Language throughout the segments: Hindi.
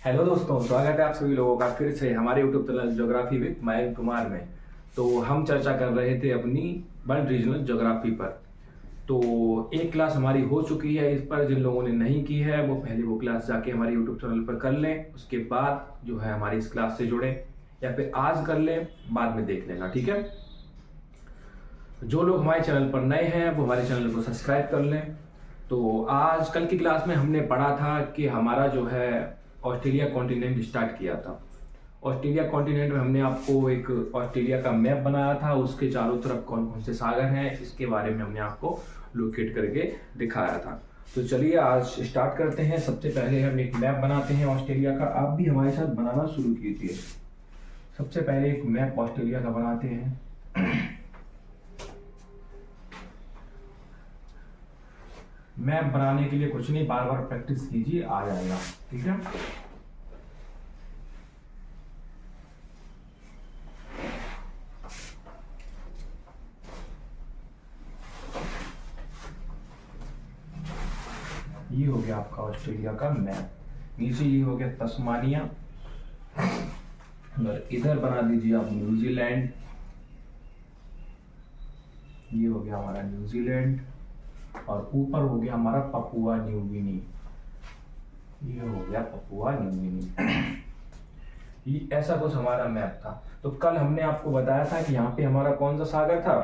हेलो दोस्तों, स्वागत है आप सभी लोगों का फिर से हमारे YouTube channel geography with Mayank Kumar में। तो हम चर्चा कर रहे थे अपनी वर्ल्ड रीजनल ज्योग्राफी पर। तो एक क्लास हमारी हो चुकी है इस पर। जिन लोगों ने नहीं की है वो पहले वो क्लास जाके हमारे यूट्यूब चैनल पर कर लें, उसके बाद जो है हमारी इस क्लास से जुड़ें, या फिर आज कर लें, बाद में देख लेना, ठीक है। जो लोग हमारे चैनल पर नए हैं वो हमारे चैनल को सब्सक्राइब कर लें। तो आज कल की क्लास में हमने पढ़ा था कि हमारा जो है ऑस्ट्रेलिया कॉन्टिनेंट स्टार्ट किया था। ऑस्ट्रेलिया कॉन्टिनेंट में हमने आपको एक ऑस्ट्रेलिया का मैप बनाया था, उसके चारों तरफ कौन कौन से सागर हैं इसके बारे में हमने आपको लोकेट करके दिखाया था। तो चलिए आज स्टार्ट करते हैं। सबसे पहले हम एक मैप बनाते हैं ऑस्ट्रेलिया का। आप भी हमारे साथ बनाना शुरू कीजिए। सबसे पहले एक मैप ऑस्ट्रेलिया का बनाते हैं। मैप बनाने के लिए कुछ नहीं, बार बार प्रैक्टिस कीजिए, आ जाएगा, ठीक है। ये हो गया आपका ऑस्ट्रेलिया का मैप। नीचे ये हो गया तस्मानिया, और इधर बना दीजिए आप न्यूजीलैंड। ये हो गया हमारा न्यूजीलैंड, और ऊपर हो गया हमारा पपुआ न्यू गिनी। ये हो गया पपुआ न्यू गिनी। ये ऐसा कुछ हमारा मैप था। तो कल हमने आपको बताया था कि यहाँ पे हमारा कौन सा सागर था,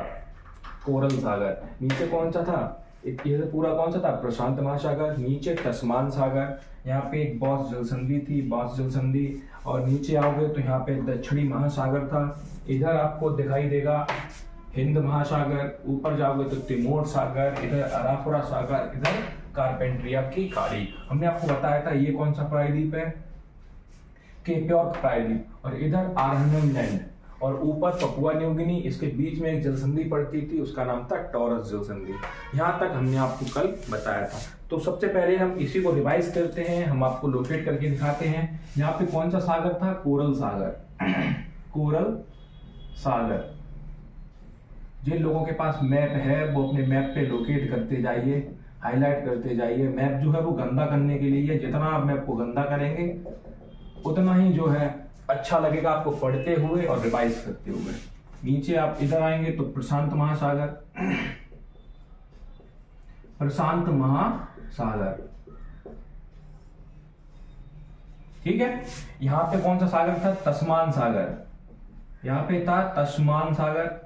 कोरल सागर। नीचे कौन सा था, ये पूरा कौन सा था, प्रशांत महासागर। नीचे तस्मान सागर, यहाँ पे एक बॉस जलसंधि थी, बॉस जलसंधि। और नीचे आओगे तो यहाँ पे दक्षिणी महासागर था। इधर आपको दिखाई देगा हिंद महासागर। ऊपर जाओगे तो तिमोर सागर, इधर अराफोरा सागर, इधर कारपेंट्रिया की खाड़ी। हमने आपको बताया था ये कौन सा प्रायद्वीप है, केप यॉर्क प्रायद्वीप। और इधर आर्नhem लैंड, और ऊपर पपुआ न्यू गिनी। इसके बीच में एक जलसंधि पड़ती थी, उसका नाम था टॉरस जलसंधि। यहाँ तक हमने आपको कल बताया था। तो सबसे पहले हम इसी को रिवाइज करते हैं, हम आपको लोकेट करके दिखाते हैं। यहाँ पे कौन सा सागर था, कोरल सागर। कोरल सागर। जिन लोगों के पास मैप है वो अपने मैप पे लोकेट करते जाइए, हाईलाइट करते जाइए। मैप जो है वो गंदा करने के लिए, जितना आप मैप को गंदा करेंगे उतना ही जो है अच्छा लगेगा आपको पढ़ते हुए और रिवाइज करते हुए। नीचे आप इधर आएंगे तो प्रशांत महासागर, प्रशांत महासागर, ठीक है। यहां पे कौन सा सागर था, तस्मान सागर। यहां पे था तस्मान सागर।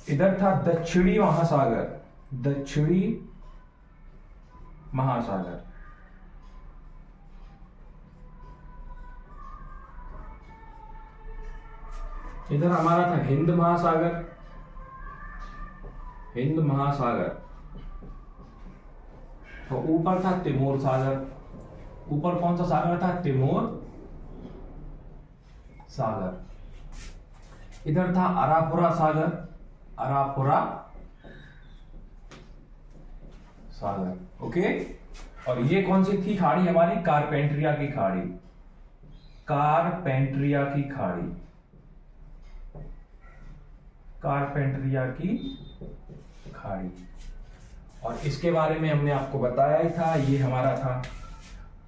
इधर था दक्षिणी महासागर, दक्षिणी महासागर। इधर हमारा था हिंद महासागर, हिंद महासागर। और ऊपर था तिमोर सागर। ऊपर कौन सा सागर था, तिमोर सागर। इधर था अरापुरा सागर, अरापुरा सागर, ओके। और ये कौन सी थी खाड़ी हमारी, कारपेंट्रिया की खाड़ी, कारपेंट्रिया की खाड़ी, कारपेंट्रिया की खाड़ी। और इसके बारे में हमने आपको बताया ही था। ये हमारा था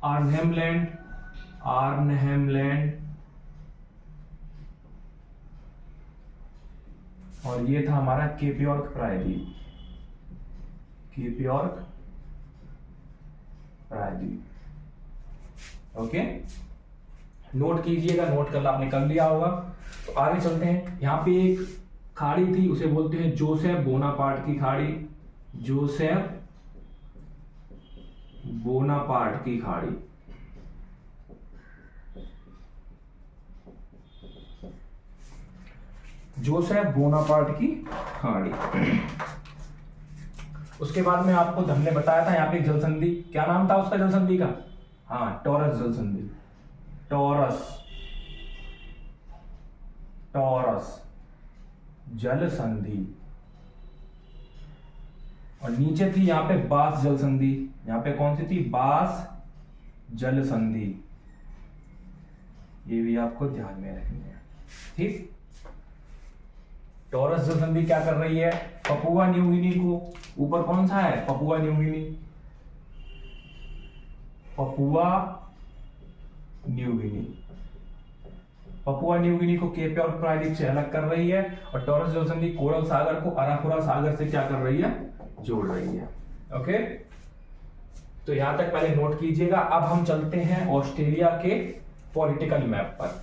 आर्नhem लैंड, आर्नhem लैंड। और ये था हमारा केप यॉर्क प्रायद्वीप, केप यॉर्क प्रायद्वीप, ओके। नोट कीजिएगा, नोट कर आपने कर लिया होगा। तो आगे चलते हैं। यहाँ पे एक खाड़ी थी, उसे बोलते हैं जोसेफ बोनापार्ट की खाड़ी, जोसेफ बोनापार्ट की खाड़ी। जोसेफ बोनापार्ट की खाड़ी। उसके बाद में आपको हमने बताया था यहाँ पे जलसंधि, क्या नाम था उसका जलसंधि का, हाँ टॉरस जलसंधि, टॉरस, टॉरस जल संधि। और नीचे थी यहाँ पे बास जल संधि। यहाँ पे कौन सी थी, बास जल संधि। ये भी आपको ध्यान में रखनी है, ठीक। टॉरस जल संधि क्या कर रही है, पपुआ न्यू गिनी को, ऊपर कौन सा है, Papua New Guinea, Papua New Guinea. Papua New Guinea को केप और प्रायद्वीप से अलग कर रही है और टॉरस जलसंधि कोरल सागर को अराकुरा सागर से क्या कर रही है, जोड़ रही है। ओके, तो यहां तक पहले नोट कीजिएगा। अब हम चलते हैं ऑस्ट्रेलिया के पॉलिटिकल मैप पर।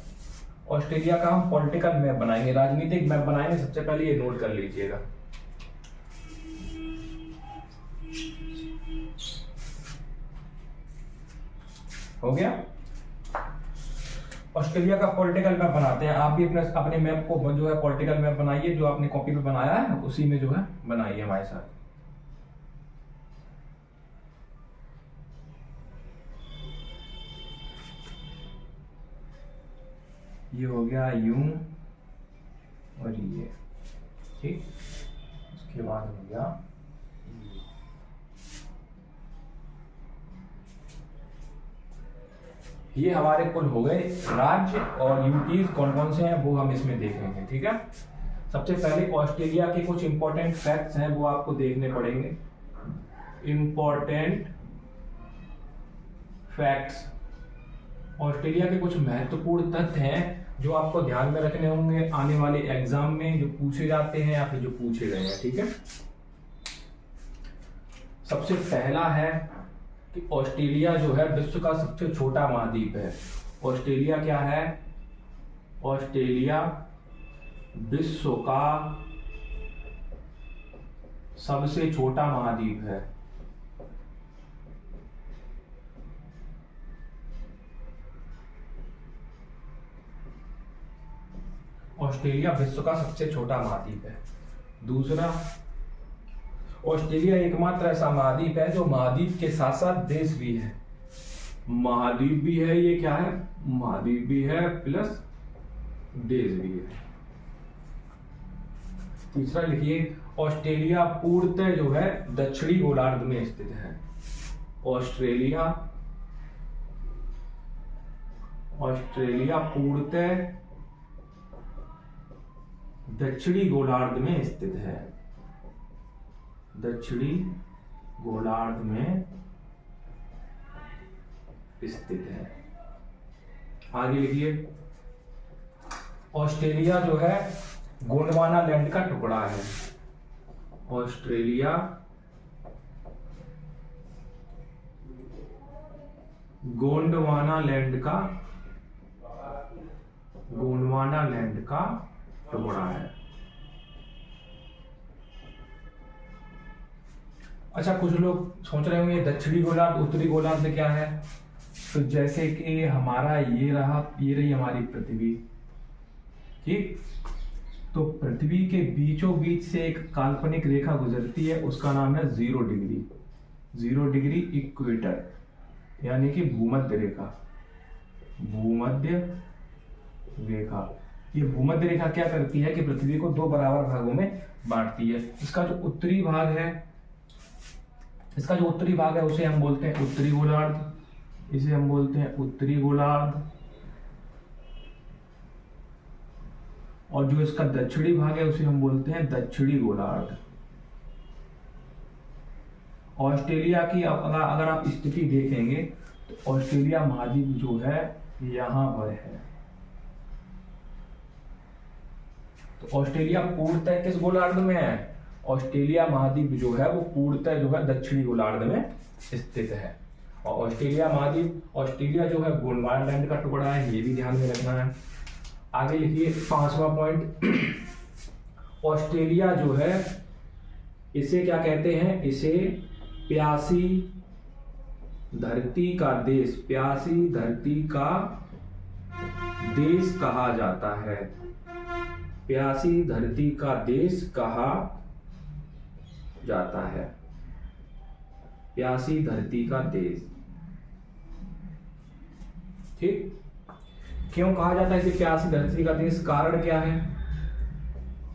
ऑस्ट्रेलिया का हम पॉलिटिकल मैप बनाएंगे, राजनीतिक मैप बनाएंगे। सबसे पहले ये नोट कर लीजिएगा। हो गया, ऑस्ट्रेलिया का पॉलिटिकल मैप बनाते हैं। आप भी अपने मैप को जो है पॉलिटिकल मैप बनाइए, जो आपने कॉपी पे बनाया है उसी में जो है बनाइए हमारे साथ। ये हो गया यूं और ये, ठीक। उसके बाद हो गया ये हमारे कुल हो गए राज्य, और यूटीज कौन कौन से हैं वो हम इसमें देखेंगे, ठीक है। सबसे पहले ऑस्ट्रेलिया के कुछ इंपॉर्टेंट फैक्ट्स हैं वो आपको देखने पड़ेंगे। इंपॉर्टेंट फैक्ट्स, ऑस्ट्रेलिया के कुछ महत्वपूर्ण तथ्य हैं जो आपको ध्यान में रखने होंगे आने वाले एग्जाम में, जो पूछे जाते हैं या फिर जो पूछे गए हैं, ठीक है। सबसे पहला है कि ऑस्ट्रेलिया जो है विश्व का सबसे छोटा महाद्वीप है। ऑस्ट्रेलिया क्या है, ऑस्ट्रेलिया विश्व का सबसे छोटा महाद्वीप है। ऑस्ट्रेलिया विश्व का सबसे छोटा महाद्वीप है। दूसरा, ऑस्ट्रेलिया एकमात्र ऐसा महाद्वीप है जो महाद्वीप के साथ साथ देश भी है। महाद्वीप भी है, ये क्या है, महाद्वीप भी है प्लस देश भी है। तीसरा लिखिए, ऑस्ट्रेलिया पूर्णतः जो है दक्षिणी गोलार्ध में स्थित है। ऑस्ट्रेलिया पूर्णतः दक्षिणी गोलार्ध में स्थित है। दक्षिणी गोलार्ध में स्थित है। आगे लिखिए, ऑस्ट्रेलिया जो है गोंडवाना लैंड का टुकड़ा है। ऑस्ट्रेलिया गोंडवाना लैंड का टुकड़ा है। अच्छा, कुछ लोग सोच रहे होंगे दक्षिणी गोलार्ध उत्तरी गोलार्ध क्या है। तो जैसे कि हमारा ये रही हमारी पृथ्वी, ठीक। तो पृथ्वी के बीचों बीच से एक काल्पनिक रेखा गुजरती है, उसका नाम है 0 डिग्री। 0 डिग्री इक्वेटर, यानी कि भूमध्य रेखा। भूमध्य रेखा, ये भूमध्य रेखा क्या करती है कि पृथ्वी को 2 बराबर भागों में बांटती है। इसका जो उत्तरी भाग है उसे हम बोलते हैं उत्तरी गोलार्ध। इसे हम बोलते हैं उत्तरी गोलार्ध। और जो इसका दक्षिणी भाग है उसे हम बोलते हैं दक्षिणी गोलार्ध। ऑस्ट्रेलिया की अगर आप स्थिति देखेंगे तो ऑस्ट्रेलिया महाद्वीप जो है यहां पर है। तो ऑस्ट्रेलिया पूर्णतः किस गोलार्ध में है, ऑस्ट्रेलिया महाद्वीप जो है वो पूर्णतः जो है दक्षिणी गोलार्ध में स्थित है। और ऑस्ट्रेलिया जो है गोंडवाना लैंड का टुकड़ा है, ये भी ध्यान में रखना है। आगे लिखिए 5वां पॉइंट, ऑस्ट्रेलिया जो है इसे क्या कहते हैं, इसे प्यासी धरती का देश, प्यासी धरती का देश कहा जाता है। प्यासी धरती का देश कहा जाता है। प्यासी धरती का देश, ठीक। क्यों कहा जाता है इसे प्यासी धरती का देश, कारण क्या है,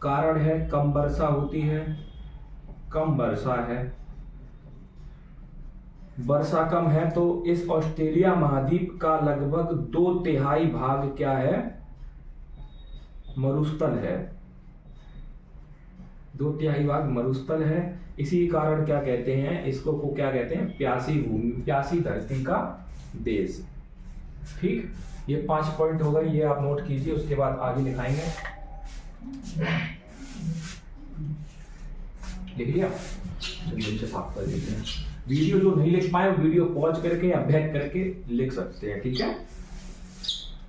कारण है कम वर्षा होती है, कम वर्षा है, वर्षा कम है। तो इस ऑस्ट्रेलिया महाद्वीप का लगभग 2/3 भाग क्या है, मरुस्थल है। 2/3 भाग मरुस्थल है। इसी कारण क्या कहते हैं इसको, क्या कहते हैं, प्यासी भूमि, प्यासी धरती का देश। ठीक, ये 5 पॉइंट हो गए, ये आप नोट कीजिए, उसके बाद आगे लिखाएंगे। लिख लिया? चलिए इसे साफ कर देते हैं। वीडियो जो नहीं लिख पाए वीडियो पॉज करके या बैक करके लिख सकते हैं। ठीक है,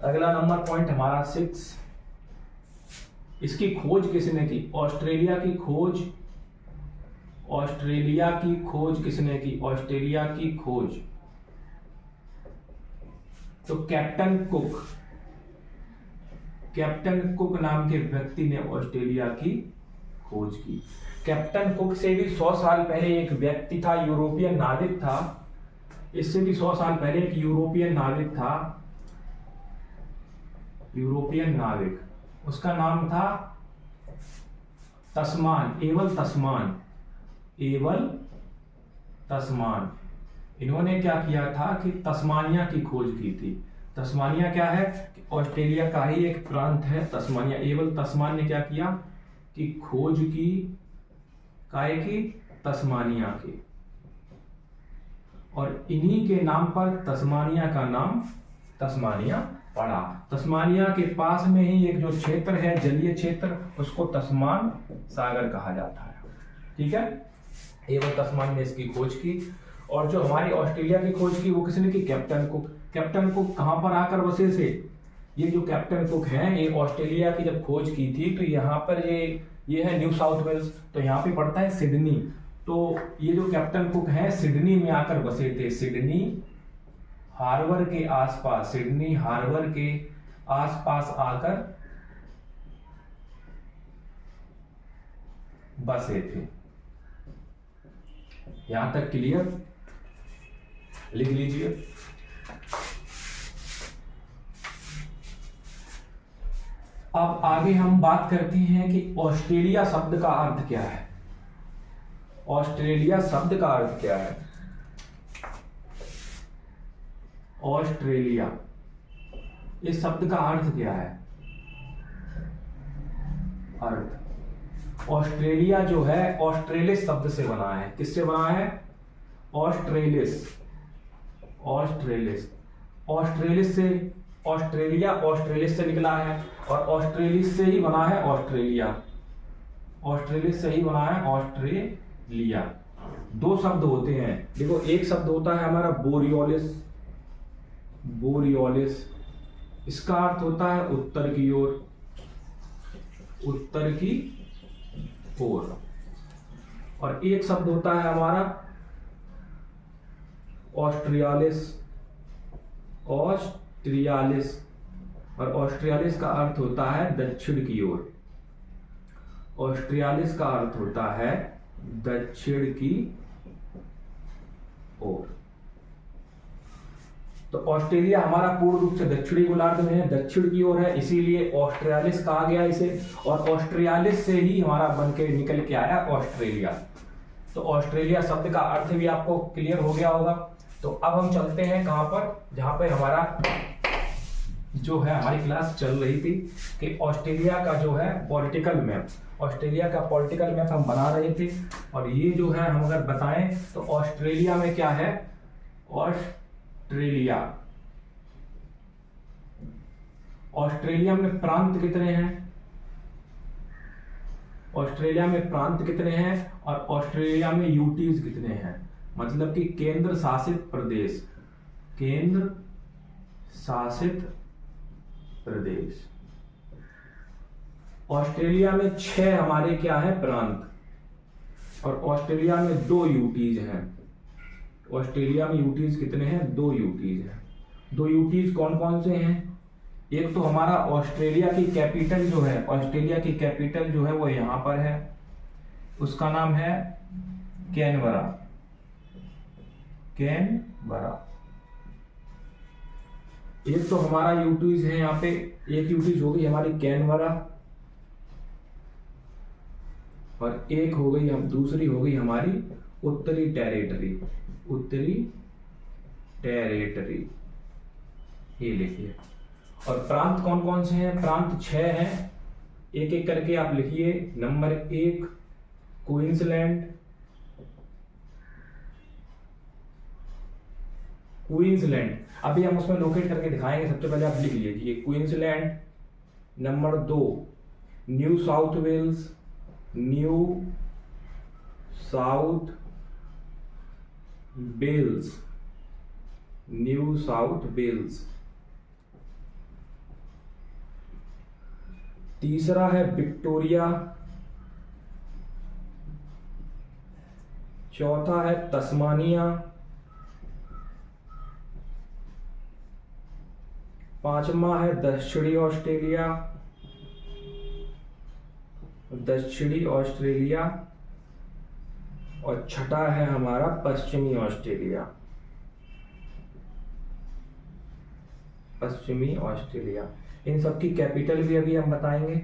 अगला नंबर पॉइंट हमारा 6, इसकी खोज किसने की? ऑस्ट्रेलिया की खोज, ऑस्ट्रेलिया की खोज किसने की? ऑस्ट्रेलिया की खोज तो कैप्टन कुक, कैप्टन कुक नाम के व्यक्ति ने ऑस्ट्रेलिया की खोज की। कैप्टन कुक से भी 100 साल पहले एक व्यक्ति था, यूरोपियन नाविक था, इससे भी 100 साल पहले एक यूरोपियन नाविक था, यूरोपियन नाविक, उसका नाम था तस्मान, एवल तस्मान, एवल तस्मान। इन्होंने क्या किया था कि तस्मानिया की खोज की थी। तस्मानिया क्या है? ऑस्ट्रेलिया का ही एक प्रांत है तस्मानिया। एवल तस्मान ने क्या किया कि खोज की, काहे की? तस्मानिया की, और इन्हीं के नाम पर तस्मानिया का नाम तस्मानिया पड़ा। तस्मानिया के पास में ही एक जो क्षेत्र है, जलीय क्षेत्र, उसको तस्मान सागर कहा जाता है। ठीक है, एवल तस्मान ने इसकी खोज की। और जो हमारी ऑस्ट्रेलिया की खोज की वो किसने की? Captain cook. कैप्टन कुक कहां पर आकर बसे थे? ये जो कैप्टन कुक हैं, ये ऑस्ट्रेलिया की जब खोज की थी तो यहाँ पर ये है न्यू साउथ वेल्स, तो यहाँ पे पड़ता है सिडनी। तो ये जो कैप्टन कुक हैं सिडनी में आकर बसे थे, सिडनी हार्बर के आसपास, सिडनी हार्बर के आसपास आकर बसे थे। यहां तक क्लियर? लिख लीजिए। अब आगे हम बात करते हैं कि ऑस्ट्रेलिया शब्द का अर्थ क्या है। ऑस्ट्रेलिया शब्द का अर्थ क्या है? ऑस्ट्रेलिया, इस शब्द का अर्थ क्या है? अर्थ, ऑस्ट्रेलिया जो है ऑस्ट्रेलिस शब्द से बना है। किससे बना है? ऑस्ट्रेलिस, ऑस्ट्रेलिस, ऑस्ट्रेलिस से, ऑस्ट्रेलिया ऑस्ट्रेलिस से निकला है, और ऑस्ट्रेलिस से ही बना है ऑस्ट्रेलिया, ऑस्ट्रेलिस से ही बना है ऑस्ट्रेलिया। दो शब्द होते हैं, देखो, एक शब्द होता है हमारा बोरियोलिस, बोरियोलिस, इसका अर्थ होता है उत्तर की ओर, उत्तर की ओर। और एक शब्द होता है हमारा ऑस्ट्रियालिस, ऑस्ट्रियालिस, और ऑस्ट्रियालिस का अर्थ होता है दक्षिण की ओर, ऑस्ट्रियालिस का अर्थ होता है दक्षिण की ओर। तो ऑस्ट्रेलिया हमारा पूर्ण रूप से दक्षिणी गोलार्ध में है, दक्षिण की ओर है, इसीलिए ऑस्ट्रियालिस कहा गया इसे। और ऑस्ट्रियालिस से ही हमारा बन के निकल के आया ऑस्ट्रेलिया। तो ऑस्ट्रेलिया शब्द का अर्थ भी आपको क्लियर हो गया होगा। तो अब हम चलते हैं कहां पर? जहां पे हमारा जो है हमारी क्लास चल रही थी कि ऑस्ट्रेलिया का जो है पॉलिटिकल मैप, ऑस्ट्रेलिया का पॉलिटिकल मैप हम बना रहे थे। और ये जो है हम अगर बताएं तो ऑस्ट्रेलिया में क्या है? ऑस्ट्रेलिया, ऑस्ट्रेलिया में प्रांत कितने हैं? ऑस्ट्रेलिया में प्रांत कितने हैं? और ऑस्ट्रेलिया में यूटीज कितने हैं? मतलब कि केंद्र शासित प्रदेश, केंद्र शासित प्रदेश। ऑस्ट्रेलिया में 6 हमारे क्या है? प्रांत, और ऑस्ट्रेलिया में 2 यूटीज हैं। ऑस्ट्रेलिया में यूटीज कितने हैं? 2 यूटीज हैं। 2 यूटीज कौन कौन से हैं? एक तो हमारा ऑस्ट्रेलिया की कैपिटल जो है, ऑस्ट्रेलिया की कैपिटल जो है वो यहां पर है, उसका नाम है कैनबरा, कैनबरा। एक तो हमारा यूटीज है यहाँ पे, एक यूटीज हो गई हमारी कैनबरा, और एक हो गई हम दूसरी हो गई हमारी उत्तरी टेरिटरी, उत्तरी टेरिटरी, ये लिखिए। और प्रांत कौन कौन से हैं? प्रांत 6 हैं, एक एक करके आप लिखिए। नंबर 1 क्वींसलैंड, क्वींसलैंड, अभी हम उसमें लोकेट करके दिखाएंगे। सबसे पहले आप लिख लीजिए Queensland. Number 2 New South Wales, New South Wales, New South Wales. तीसरा है विक्टोरिया। चौथा है तस्मानिया। पांचवा है दक्षिणी ऑस्ट्रेलिया, दक्षिणी ऑस्ट्रेलिया। और छठा है हमारा पश्चिमी ऑस्ट्रेलिया, पश्चिमी ऑस्ट्रेलिया। इन सब की कैपिटल भी अभी हम बताएंगे।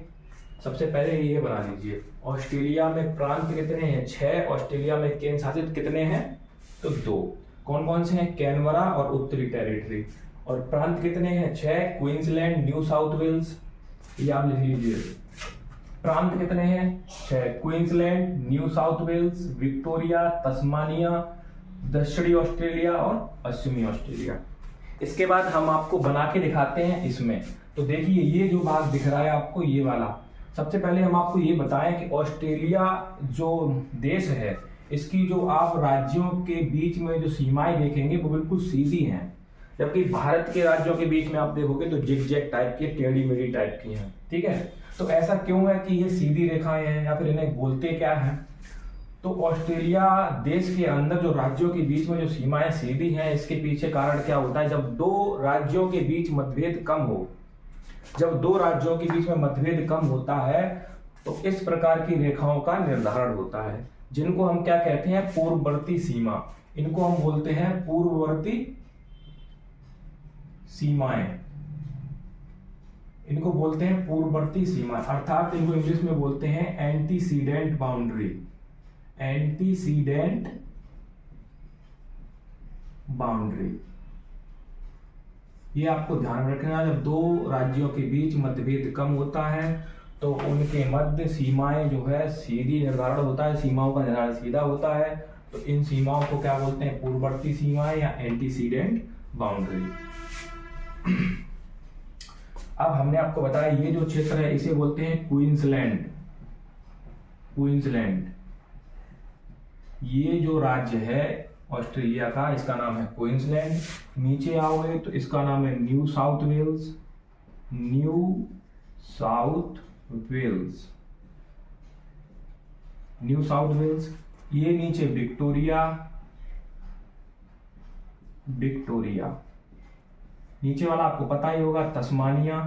सबसे पहले ये बना लीजिए, ऑस्ट्रेलिया में प्रांत कितने हैं? 6। ऑस्ट्रेलिया में केंद्र शासित कितने हैं? तो 2। कौन कौन से हैं? कैनबरा और उत्तरी टेरिटरी। और प्रांत कितने हैं? 6। क्वींसलैंड, न्यू साउथ वेल्स, ये आप लिख लीजिए। प्रांत कितने हैं? 6। Queensland, New South Wales, Victoria, Tasmania, दक्षिणी ऑस्ट्रेलिया और पश्चिमी ऑस्ट्रेलिया। इसके बाद हम आपको बना के दिखाते हैं इसमें। तो देखिए ये जो भाग दिख रहा है आपको, ये वाला, सबसे पहले हम आपको ये बताएं कि ऑस्ट्रेलिया जो देश है, इसकी जो आप राज्यों के बीच में जो सीमाएं देखेंगे वो बिल्कुल सीधी हैं, जबकि भारत के राज्यों के बीच में आप देखोगे तो जिग-जैग टाइप की, टेढ़ी मेढ़ी टाइप की हैं। ठीक है, तो ऐसा क्यों है कि ये सीधी रेखाएं हैं, या फिर इन्हें बोलते क्या है? तो ऑस्ट्रेलिया देश के अंदर जो राज्यों के बीच में जो सीमाएं सीधी हैं, इसके पीछे कारण क्या होता है? जब दो राज्यों के बीच मतभेद कम हो, जब दो राज्यों के बीच में मतभेद कम होता है तो इस प्रकार की रेखाओं का निर्धारण होता है, जिनको हम क्या कहते हैं? पूर्ववर्ती सीमा। इनको हम बोलते हैं पूर्ववर्ती सीमाएं, इनको बोलते हैं पूर्ववर्ती सीमा, अर्थात इनको इंग्लिश में बोलते हैं एंटीसीडेंट बाउंड्री, एंटीसीडेंट बाउंड्री। ये आपको ध्यान रखना, जब दो राज्यों के बीच मतभेद कम होता है तो उनके मध्य सीमाएं जो है सीधी निर्धारण होता है, सीमाओं का निर्धारण सीधा होता है। तो इन सीमाओं को क्या बोलते हैं? पूर्ववर्ती सीमाएं या एंटीसीडेंट बाउंड्री। अब हमने आपको बताया ये जो क्षेत्र है इसे बोलते हैं क्वींसलैंड। क्वींसलैंड ये जो राज्य है ऑस्ट्रेलिया का, इसका नाम है क्वींसलैंड। नीचे आओगे तो इसका नाम है New South Wales, New South Wales, New South Wales. ये नीचे विक्टोरिया, विक्टोरिया। नीचे वाला आपको पता ही होगा तस्मानिया,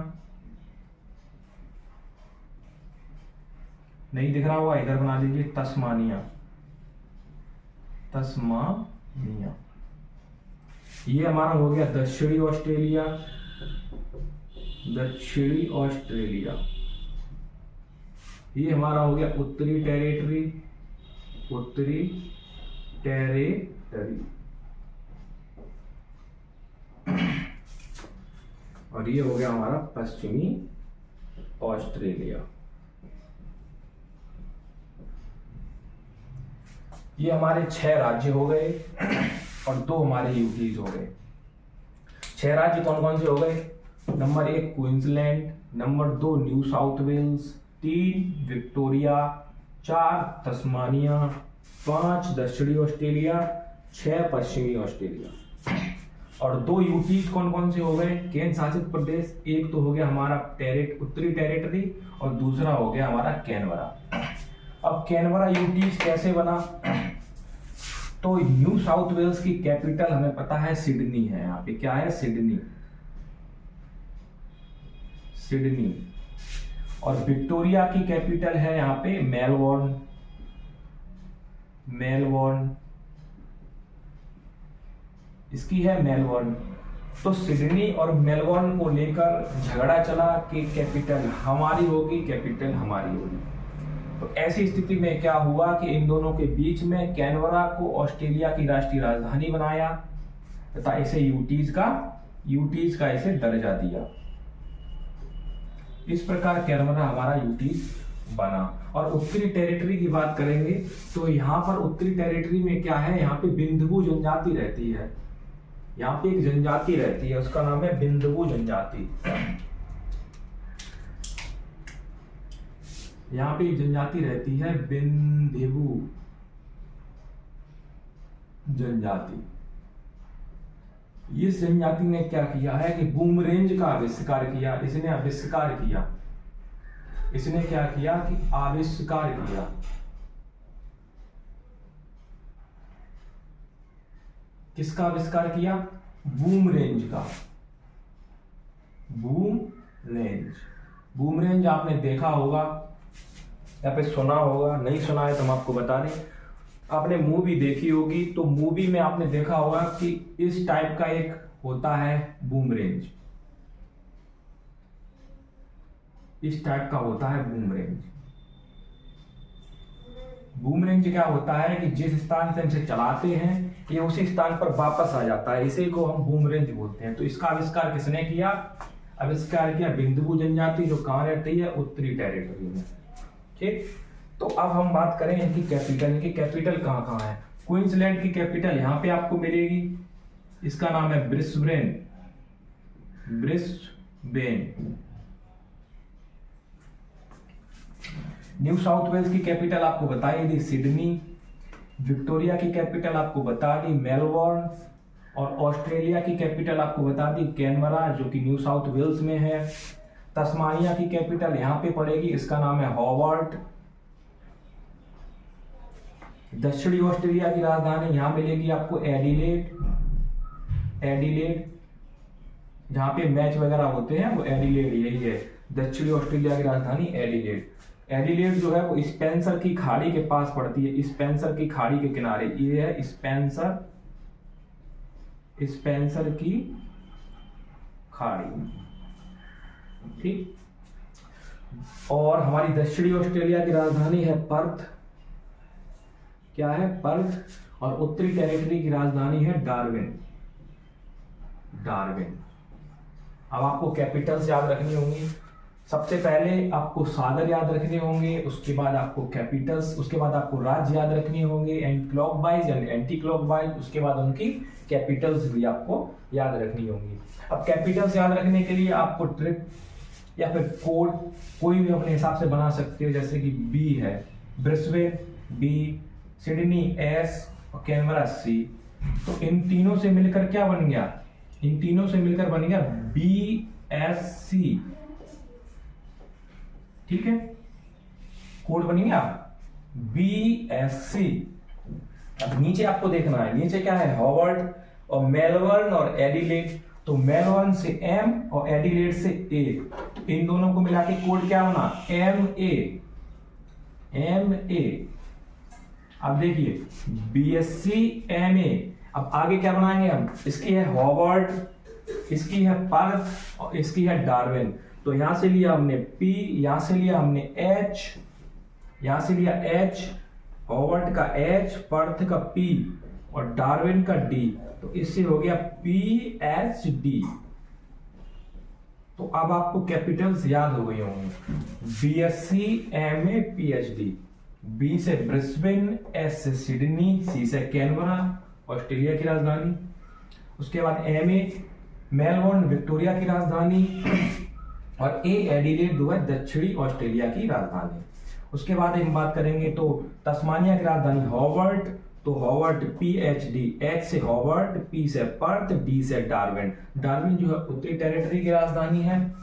नहीं दिख रहा होगा, इधर बना लीजिए तस्मानिया, तस्मानिया। ये हमारा हो गया दक्षिणी ऑस्ट्रेलिया, दक्षिणी ऑस्ट्रेलिया। ये हमारा हो गया उत्तरी टेरिटरी, उत्तरी टेरिटरी। और ये हो गया हमारा पश्चिमी ऑस्ट्रेलिया। ये हमारे 6 राज्य हो गए और 2 हमारे यूटीज हो गए। 6 राज्य कौन कौन से हो गए? Number 1 Queensland, number 2 New South Wales, 3 Victoria, 4 Tasmania, 5 दक्षिणी ऑस्ट्रेलिया, 6 पश्चिमी ऑस्ट्रेलिया। और 2 यूटीज कौन कौन से हो गए? केंद्र शासित प्रदेश। एक तो हो गया हमारा उत्तरी टेरिटरी और दूसरा हो गया हमारा कैनबरा। अब कैनबरा यूटीज कैसे बना? तो न्यू साउथ वेल्स की कैपिटल हमें पता है सिडनी है। यहाँ पे क्या है? Sydney, Sydney. और विक्टोरिया की कैपिटल है यहाँ पे मेलबोर्न, मेलबोर्न, इसकी है मेलबोर्न। तो सिडनी और मेलबोर्न को लेकर झगड़ा चला कि कैपिटल हमारी होगी, कैपिटल हमारी होगी। तो ऐसी स्थिति में क्या हुआ कि इन दोनों के बीच में कैनबरा को ऑस्ट्रेलिया की राष्ट्रीय राजधानी बनाया तथा इसे यूटीज का इसे दर्जा दिया। इस प्रकार कैनबरा हमारा यूटीज बना। और उत्तरी टेरिटरी की बात करेंगे तो यहाँ पर उत्तरी टेरिटरी में क्या है? यहाँ पे बिंदुबू जनजाति रहती है। यहाँ पे एक जनजाति रहती है, उसका नाम है बिंदुबु जनजाति। यहाँ पे एक जनजाति रहती है बिंदुबु जनजाति। इस जनजाति ने क्या किया है कि बूम रेंज का आविष्कार किया। इसने आविष्कार किया, इसने क्या किया कि आविष्कार किया। किसका आविष्कार किया? बूम रेंज का। बूम रेंज, बूम रेंज आपने देखा होगा या पे सुना होगा, नहीं सुना है तो हम आपको बता दें। आपने मूवी देखी होगी तो मूवी में आपने देखा होगा कि इस टाइप का एक होता है बूम रेंज, इस टाइप का होता है बूम रेंज। बूम रेंज क्या होता है कि जिस स्थान से हम इसे चलाते हैं ये उसी स्थान पर वापस आ जाता है, इसी को हम बूम रेंज बोलते हैं। तो इसका आविष्कार किसने किया? आविष्कार किया बिंदुबु जनजाति, जो कहाँ रहती है? उत्तरी टेरिटरी में। ठीक, तो अब हम बात करें इनकी कैपिटल। इनकी कैपिटल कहाँ कहाँ है? क्वींसलैंड की कैपिटल यहाँ पे आपको मिलेगी, इसका नाम है Brisbane. Brisbane. New South Wales की कैपिटल आपको बताई दी सिडनी। विक्टोरिया की कैपिटल आपको बता दी मेलबोर्न। और ऑस्ट्रेलिया की कैपिटल आपको बता दी कैनबरा, जो कि न्यू साउथ वेल्स में है। तस्मानिया की कैपिटल यहाँ पे पड़ेगी, इसका नाम है हॉबार्ट। दक्षिणी ऑस्ट्रेलिया की राजधानी यहाँ मिलेगी आपको एडिलेड। एडिलेड, जहाँ पे मैच वगैरह होते हैं वो एडिलेड यही है। दक्षिणी ऑस्ट्रेलिया की राजधानी एडिलेड। एडिलेड जो है वो स्पेंसर की खाड़ी के पास पड़ती है, स्पेंसर की खाड़ी के किनारे। ये है स्पेंसर, स्पेंसर की खाड़ी। ठीक, और हमारी दक्षिणी ऑस्ट्रेलिया की राजधानी है पर्थ। क्या है? पर्थ। और उत्तरी टेरिटरी की राजधानी है डार्विन। डार्विन। अब आपको कैपिटल्स याद रखनी होंगी। सबसे पहले आपको सागर याद रखने होंगे, उसके बाद आपको कैपिटल्स, उसके बाद आपको राज्य याद रखने होंगे and clockwise and anti clockwise, उसके बाद उनकी कैपिटल्स भी आपको याद रखनी होंगी। अब कैपिटल्स याद रखने के लिए आपको ट्रिक या फिर कोड कोई भी अपने हिसाब से बना सकते हो, जैसे कि बी है ब्रिस्बेन बी, सिडनी एस और कैनबरा सी। तो इन तीनों से मिलकर क्या बन गया? इन तीनों से मिलकर बन गया BSC। ठीक है, कोड बन गया BSC। अब नीचे आपको देखना है, नीचे क्या है? हॉबार्ट और मेलबर्न और एडिलेड। तो मेलबर्न से M और एडिलेड से A, इन दोनों को मिला के कोड क्या बना? MA। अब देखिए BSC MA। अब आगे क्या बनाएंगे हम? इसकी है हॉबार्ट, इसकी है पर्थ और इसकी है डार्विन। तो यहां से लिया हमने P, यहां से लिया हमने H, यहां से लिया H, हॉबार्ट का H, पर्थ का P और डार्विन का D। तो इससे हो गया PHD। तो अब आपको कैपिटल्स याद हो गई होंगी, BSC MA PHD। B से ब्रिस्बेन, S से सिडनी, C से कैनबरा ऑस्ट्रेलिया की राजधानी। उसके बाद MA मेलबोर्न विक्टोरिया की राजधानी और A एडिलेड जो है दक्षिणी ऑस्ट्रेलिया की राजधानी। उसके बाद हम बात करेंगे तो तस्मानिया की राजधानी हॉबार्ट। तो हॉबार्ट PHD, H से हॉबार्ट, P से पर्थ, D से डार्विन। डार्विन जो है उत्तरी टेरिटरी की राजधानी है।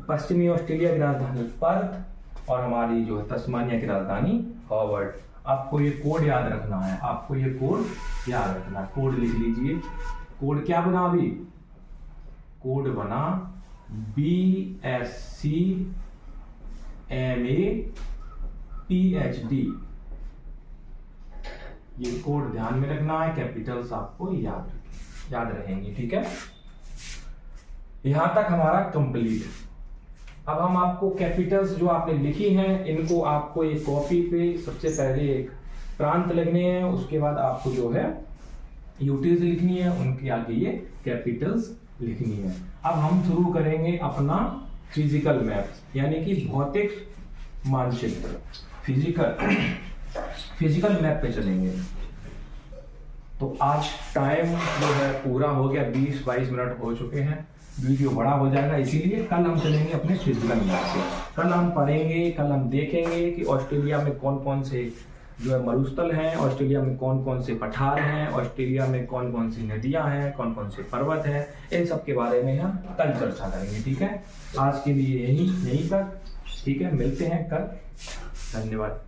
पश्चिमी ऑस्ट्रेलिया की राजधानी पर्थ और हमारी जो है तस्मानिया की राजधानी हॉबार्ट। आपको ये कोड याद रखना है, आपको ये कोड याद रखना है। कोड लिख लीजिए। कोड क्या बना अभी? कोड बना BSC MA PHD। ये कोड ध्यान में रखना है, कैपिटल्स आपको याद रहेंगी। ठीक है, यहां तक हमारा कंप्लीट। अब हम आपको कैपिटल्स जो आपने लिखी हैं इनको आपको एक कॉपी पे सबसे पहले एक प्रांत लिखने हैं, उसके बाद आपको जो है यूटीज लिखनी है, उनके आगे ये कैपिटल्स लिखनी है। अब हम शुरू करेंगे अपना फिजिकल मैप, यानी कि भौतिक मानचित्र। फिजिकल मैप पे चलेंगे। तो आज टाइम जो है पूरा हो गया, 20-22 मिनट हो चुके हैं, वीडियो बड़ा हो जाएगा, इसीलिए कल हम चलेंगे अपने फिजिकल मैच से। कल हम पढ़ेंगे, कल हम देखेंगे कि ऑस्ट्रेलिया में कौन कौन से जो है मरुस्थल हैं, ऑस्ट्रेलिया में कौन कौन से पठार हैं, ऑस्ट्रेलिया में कौन कौन सी नदियां हैं, कौन कौन से पर्वत हैं, इन सब के बारे में हम कल चर्चा करेंगे। ठीक है, आज के लिए यही तक। ठीक है, मिलते हैं कल। धन्यवाद।